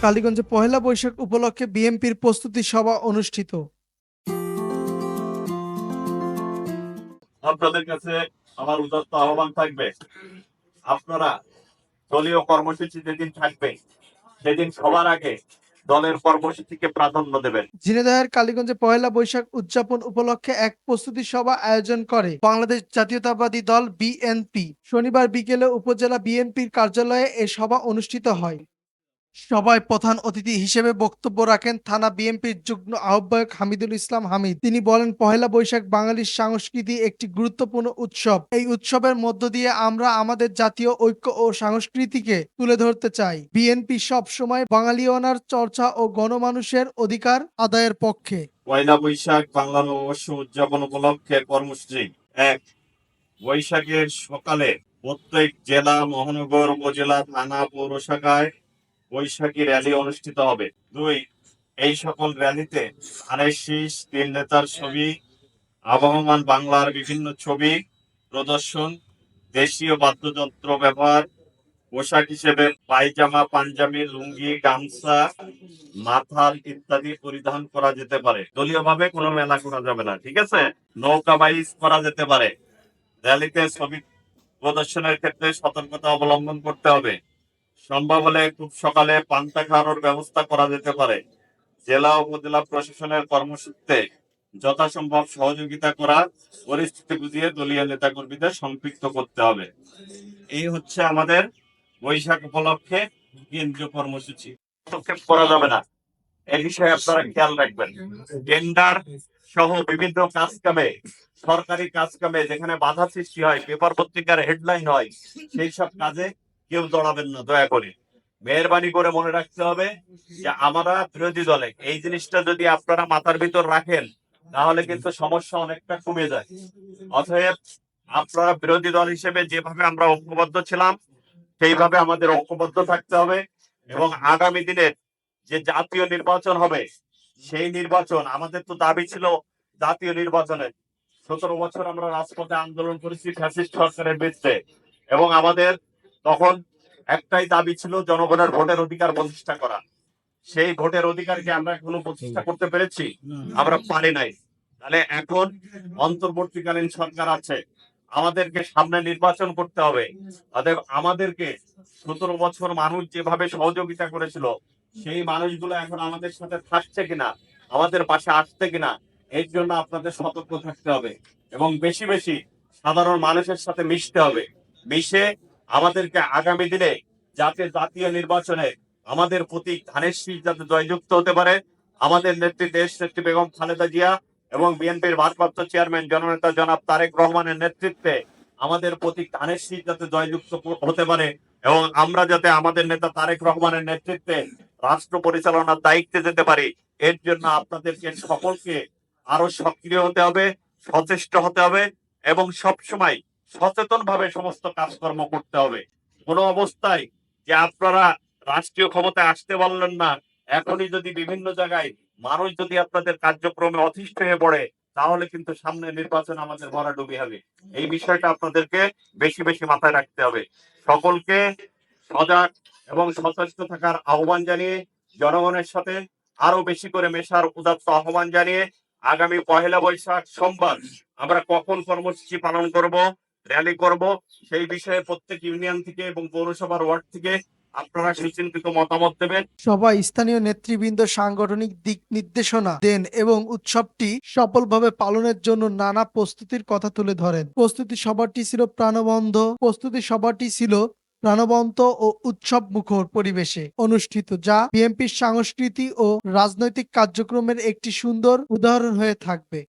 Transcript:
কালীগঞ্জে পহেলা বৈশাখ উপলক্ষে বিএনপির প্রস্তুতি সভা অনুষ্ঠিত। আপনাদের কাছে আমার উদাত্ত আহ্বান থাকবে, আপনারা দলীয় কর্মসূচি যেদিন থাকবে সেদিন সবার আগে দলের কর্মসূচিকে প্রাধান্য দেবেন। ঝিনাইদহের কালীগঞ্জে পহেলা বৈশাখ উদযাপন উপলক্ষে এক প্রস্তুতি সভা আয়োজন করে বাংলাদেশ জাতীয়তাবাদী দল বিএনপি। শনিবার বিকেলে উপজেলা বিএনপির কার্যালয়ে এ সভা অনুষ্ঠিত হয়। সভায় প্রধান অতিথি হিসেবে বক্তব্য রাখেন থানা বিএনপির যুগ্ম আহ্বায়ক হামিদুল ইসলাম হামিদ। তিনি বলেন, পহেলা বৈশাখ বাঙালির সংস্কৃতি একটি গুরুত্বপূর্ণ উৎসব। এই উৎসবের মধ্য দিয়ে আমরা আমাদের জাতীয় ঐক্য ও সংস্কৃতিকে তুলে ধরতে চাই। বিএনপি সব সময় বাঙালিয়ানার চর্চা ও গণমানুষের অধিকার আদায়ের পক্ষে। পয়লা বৈশাখ বাংলা নববর্ষ উদযাপন উপলক্ষে কর্মসূচি ১। বৈশাখের সকালে প্রত্যেক জেলা, মহানগর, উপজেলা, থানা, পৌর শাখায় বৈশাখী র্যালি অনুষ্ঠিত হবে। ২। এই সকল র্যালিতে ধানের শীষ, তিন নেতার ছবি, আবহমান বাংলার বিভিন্ন ছবি প্রদর্শন, দেশীয় বাদ্যযন্ত্র ব্যবহার, পোশাক হিসেবে পায়জামা, পাঞ্জাবি, লুঙ্গি, গামছা, মাথাল ইত্যাদি পরিধান করা যেতে পারে। দলীয়ভাবে কোনো মেলা করা যাবে না, ঠিক আছে? নৌকা বাইচ করা যেতে পারে। র্যালিতে ছবি প্রদর্শনের ক্ষেত্রে সতর্কতা অবলম্বন করতে হবে। সম্ভব হলে খুব সকালে পান্তা খাওয়ানোর ব্যবস্থা করা যেতে পারে। জেলা উপজেলা প্রশাসনের কর্মসূচিতে যথাসম্ভব সহযোগিতা করা, পরিস্থিতি বুঝিয়ে দলীয় নেতাকর্মীদের সম্পৃক্ত করতে হবে। এই হচ্ছে আমাদের বৈশাখ উপলক্ষে কেন্দ্রীয় কর্মসূচি। হস্তক্ষেপ করা যাবে না, এই বিষয়ে আপনারা খেয়াল রাখবেন। টেন্ডার সহ বিভিন্ন কাজ কামে, সরকারি কাজ কামে যেখানে বাধা সৃষ্টি হয়, পেপার পত্রিকার হেডলাইন হয়, সেই সব কাজে কেউ জড়াবেন না দয়া করে। মেহরবানি করে মনে রাখতে হবে যে আমরা বিরোধী দলে, এই জিনিসটা যদি আপনারা মাথার ভিতর রাখেন তাহলে কিন্তু সমস্যা অনেকটা কমে যায়। অতএব আপনারা বিরোধী দল হিসেবে যেভাবে আমরা ঐক্যবদ্ধ ছিলাম সেইভাবে আমাদের ঐক্যবদ্ধ থাকতে হবে এবং আগামী দিনের যে জাতীয় নির্বাচন হবে সেই নির্বাচন, আমাদের তো দাবি ছিল জাতীয় নির্বাচনের। ১৭ বছর আমরা রাজপথে আন্দোলন করেছি ফ্যাসিস্ট সরকারের বিরুদ্ধে এবং আমাদের তখন একটাই দাবি ছিল জনগণের ভোটের অধিকার প্রতিষ্ঠা করা। সেই ভোটের অধিকারকে আমরা এখনো প্রতিষ্ঠা করতে পেরেছি? আমরা পারি নাই। তাহলে এখন অন্তর্বর্তীকালীন সরকার আছে, আমাদেরকে সামনে নির্বাচন করতে হবে। অতএব আমাদেরকে ১৭ বছর মানুষ যেভাবে সহযোগিতা করেছিল সেই মানুষগুলো এখন আমাদের সাথে থাকছে কিনা, আমাদের পাশে আসছে কিনা, এর জন্য আপনাদের সতর্ক থাকতে হবে এবং বেশি বেশি সাধারণ মানুষের সাথে মিশতে হবে। মিশে আমাদেরকে আগামী দিনে যাতে জাতীয় নির্বাচনে আমাদের প্রতীক ধানের শীষ যাতে জয়যুক্ত হতে পারে, আমাদের নেত্রী দেশ নেত্রী বেগম খালেদা জিয়া এবং বিএনপির ভারপ্রাপ্ত চেয়ারম্যান জননেতা জনাব তারেক রহমানের নেতৃত্বে আমাদের প্রতীক ধানের শীষ যাতে জয়যুক্ত হতে পারে এবং আমরা যাতে আমাদের নেতা তারেক রহমানের নেতৃত্বে রাষ্ট্র পরিচালনার দায়িত্বে যেতে পারি, এর জন্য আপনাদেরকে সকলকে আরো সক্রিয় হতে হবে, সচেষ্ট হতে হবে এবং সবসময় সচেতন ভাবে সমস্ত কাজকর্ম করতে হবে। কোনো অবস্থায় যে আপনারা রাষ্ট্রীয় ক্ষমতায় আসতে পারলেন না, এখনই যদি বিভিন্ন জায়গায় মানুষ যদি আপনাদের কার্যক্রমে অতিষ্ঠ হয়ে পড়ে তাহলে কিন্তু সামনে নির্বাচন আমাদের ভরাডুবি হবে। এই বিষয়টা আপনাদেরকে বেশি বেশি মাথায় রাখতে হবে। সকলকে সজাগ এবং সচেষ্ট থাকার আহ্বান জানিয়ে, জনগণের সাথে আরো বেশি করে মেশার উদাত্ত আহ্বান জানিয়ে আগামী পহেলা বৈশাখ সোমবার আমরা কখন কর্মসূচি পালন করব, র্যালি করব, সেই বিষয়ে প্রত্যেক ইউনিয়ন থেকে এবং পৌরসভার ওয়ার্ড থেকে আপনারা সুচিন্তিত মতামত দেবেন। সভায় স্থানীয় নেতৃবৃন্দ সাংগঠনিক দিক নির্দেশনা দেন এবং উৎসবটি সফলভাবে পালনের জন্য নানা প্রস্তুতির কথা তুলে ধরেন। প্রস্তুতি সভাটি ছিল প্রাণবন্ত ও উৎসব মুখর পরিবেশে অনুষ্ঠিত, যা বিএনপির সংস্কৃতি ও রাজনৈতিক কার্যক্রমের একটি সুন্দর উদাহরণ হয়ে থাকবে।